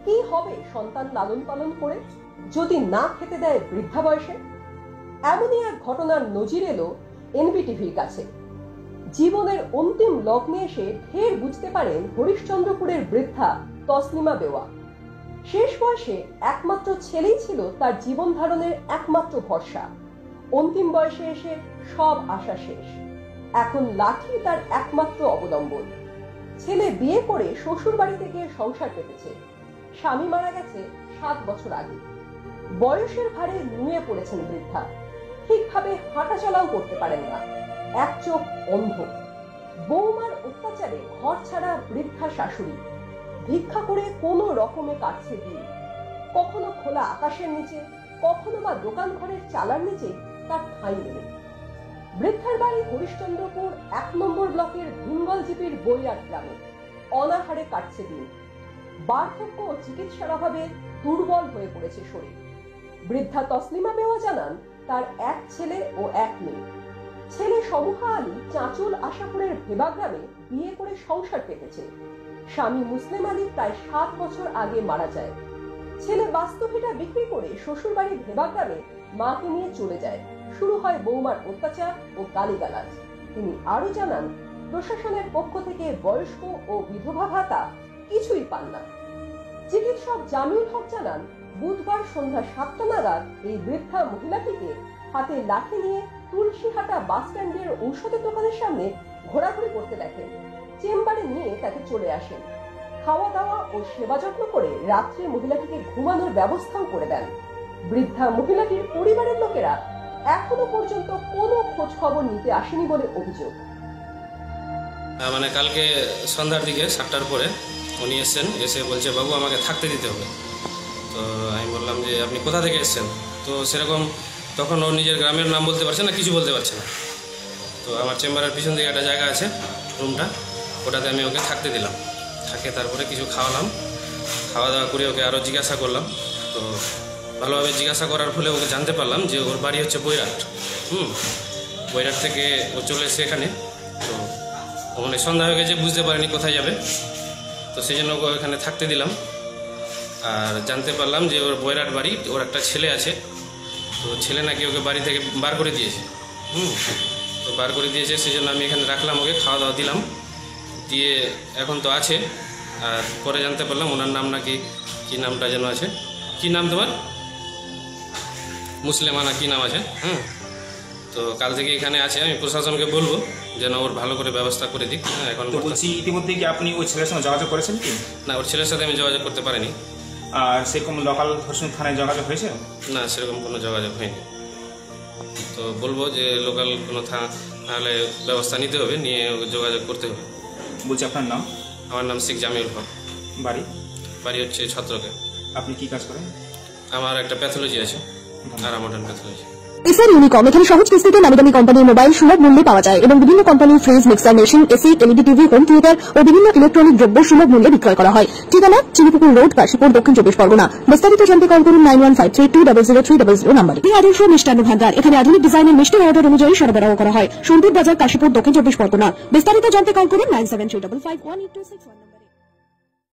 কি হবে সন্তান লালন পালন করে যদি না খেতে দেয় বৃদ্ধা বয়সে? এমনই এক ঘটনার নজির এলো এনবিটিভির কাছে। জীবনের অন্তিম লগ্নে এসে ফের বুঝতে পারেন হরিশ্চন্দ্রপুরের বৃদ্ধা তসলিমা বেওয়া। শেষ বয়সে একমাত্র ছেলেই ছিল তার জীবন ধারণের একমাত্র ভরসা। অন্তিম বয়সে এসে সব আশা শেষ। এখন লাঠি তার একমাত্র অবলম্বন। ছেলে বিয়ে করে শ্বশুর বাড়িতে গিয়ে সংসার পেতেছে। স্বামী মারা গেছে 7 বছর আগে। বয়সের ভারে নুয়ে পড়েছেন বৃদ্ধা। ঠিকভাবে হাঁটা চলাও করতে পারেন না, এক চোখ অন্ধ। বৌমার অত্যাচারে ঘর ছাড়া বৃদ্ধা শাশুড়ি ভিক্ষা করে কোনো রকমে কাটছে দিন। কখনো খোলা আকাশের নিচে, কখনো বা দোকান ঘরের চালার নিচে তার ঠাঁই নেই। বৃদ্ধার বাড়ি হরিশ্চন্দ্রপুর 1 নম্বর ব্লকের ভিঙ্গল জিপির বইয়ার গ্রামে। অনাহারে কাটছে দিন। বার্ধক্য ও চিকিৎসার অভাবে দুর্বল হয়ে পড়েছে শরীর। বৃদ্ধা তসলিমা বেওয়া জানান তার এক ছেলে ও এক মেয়ে। ছেলে সমুহা আলী চাঁচল আশাপুরের ভেবা গ্রামে বিয়ে করে সংসার পেতেছে। স্বামী মুসলিম আলী প্রায় 7 বছর আগে মারা যায়। ছেলে বাস্তুভিটা বিক্রি করে শ্বশুর বাড়ি ভেবা গ্রামে মাকে নিয়ে চলে যায়। শুরু হয় বৌমার অত্যাচার ও গালিগালাজ। তিনি আরো জানান প্রশাসনের পক্ষ থেকে বয়স্ক ও বিধবা ভাতা কিছুই পান না। চিকিৎসক জামিউল হক জানান বুধবার সন্ধ্যা 7টা নাগাদ এই বৃদ্ধা মহিলাটিকে হাতে লাঠি নিয়ে তুলসীহাটা বাস স্ট্যান্ডের ঔষধের দোকানের সামনে ঘোরাঘুরি করতে দেখেন। চেম্বারে নিয়ে তাকে চলে আসেন। খাওয়া দাওয়া ও সেবা যত্ন করে রাত্রে মহিলাটিকে ঘুমানোর ব্যবস্থাও করে দেন। বৃদ্ধা মহিলাটির পরিবারের লোকেরা এখনো পর্যন্ত কোনো খোঁজ খবর নিতে আসেনি বলে অভিযোগ। মানে কালকে সন্ধ্যার দিকে 7টার পরে উনি এসেছেন, এসে বলছে বাবু আমাকে থাকতে দিতে হবে। তো আমি বললাম যে আপনি কোথা থেকে এসেছেন? তো সেরকম তখন ও নিজের গ্রামের নাম বলতে পারছে না, কিছু বলতে পারছে না। তো আমার চেম্বারের পিছন দিকে একটা জায়গা আছে, রুমটা, ওটাতে আমি ওকে থাকতে দিলাম। থাকে তারপরে কিছু খাওয়ালাম, খাওয়া দাওয়া করে ওকে আরও জিজ্ঞাসা করলাম। তো ভালোভাবে জিজ্ঞাসা করার ফলে ওকে জানতে পারলাম যে ওর বাড়ি হচ্ছে বৈরাট। বৈরাট থেকে ও চলে এসে এখানে। তো মানে সন্ধ্যা হয়ে গেছে, বুঝতে পারিনি কোথায় যাবে। তো সেই জন্য ওকে এখানে থাকতে দিলাম। আর জানতে পারলাম যে ওর বৈরাট বাড়ি, ওর একটা ছেলে আছে। তো ছেলে নাকি ওকে বাড়ি থেকে বার করে দিয়েছে। তো বার করে দিয়েছে, সেই জন্য আমি এখানে রাখলাম, ওকে খাওয়া দাওয়া দিলাম, দিয়ে এখন তো আছে। আর পরে জানতে পারলাম ওনার নাম নাকি, কী নামটা যেন আছে, কী নাম তোমার, মুসলিমানা কী নাম আছে। তো কাল থেকে এখানে আছে। আমি প্রশাসনকে বলবো যেন ওর ভালো করে ব্যবস্থা করে দিক। এখন বলছি, ইতিমধ্যে কি আপনি ওই ছেলের সঙ্গে যোগাযোগ করেছেন কি? না, ওর ছেলের সাথে আমি যোগাযোগ করতে পারিনি। আর সেরকম লোকাল থানায় যোগাযোগ হয়েছে? না, সেরকম কোনো যোগাযোগ হয়নি। তো বলবো যে লোকাল কোনো তাহলে ব্যবস্থা নিতে হবে, নিয়ে যোগাযোগ করতে হবে। বলছি আপনার নাম? আমার নাম শেখ জামিউল হক। বাড়ি? বাড়ি হচ্ছে ছত্রকে। আপনি কি কাজ করেন? আমার একটা প্যাথোলজি আছে, আর মডার্ন প্যাথোলজি। এসআর ইউনিকম এখানে সহজ কিস্তিতে নামি দামি কোম্পানির মোবাইল সুলভ মূল্যে পাওয়া যায় এবং বিভিন্ন কোম্পানির fridge, mixer machine, AC, LED TV, home theatre ও বিভিন্ন ইলেকট্রনিক দ্রব্য সুলভ মূল্যে বিক্রয় করা হয়। ঠিকানা চিনিপুকুর রোড, কাশীপুর, দক্ষিণ 24 পরগনা। বিস্তারিত জানতে কল করুন 9153200300 নম্বরে। আদর্শ মিষ্টান্ন ভান্ডার, এখানে আধুনিক ডিজাইনের মিষ্টি অর্ডার অনুযায়ী সরবরাহ করা হয়। সুন্দর বাজার, কাশীপুর, দক্ষিণ 24 পরগনা। বিস্তারিত জানতে কল করুন 9735518261 নম্বরে।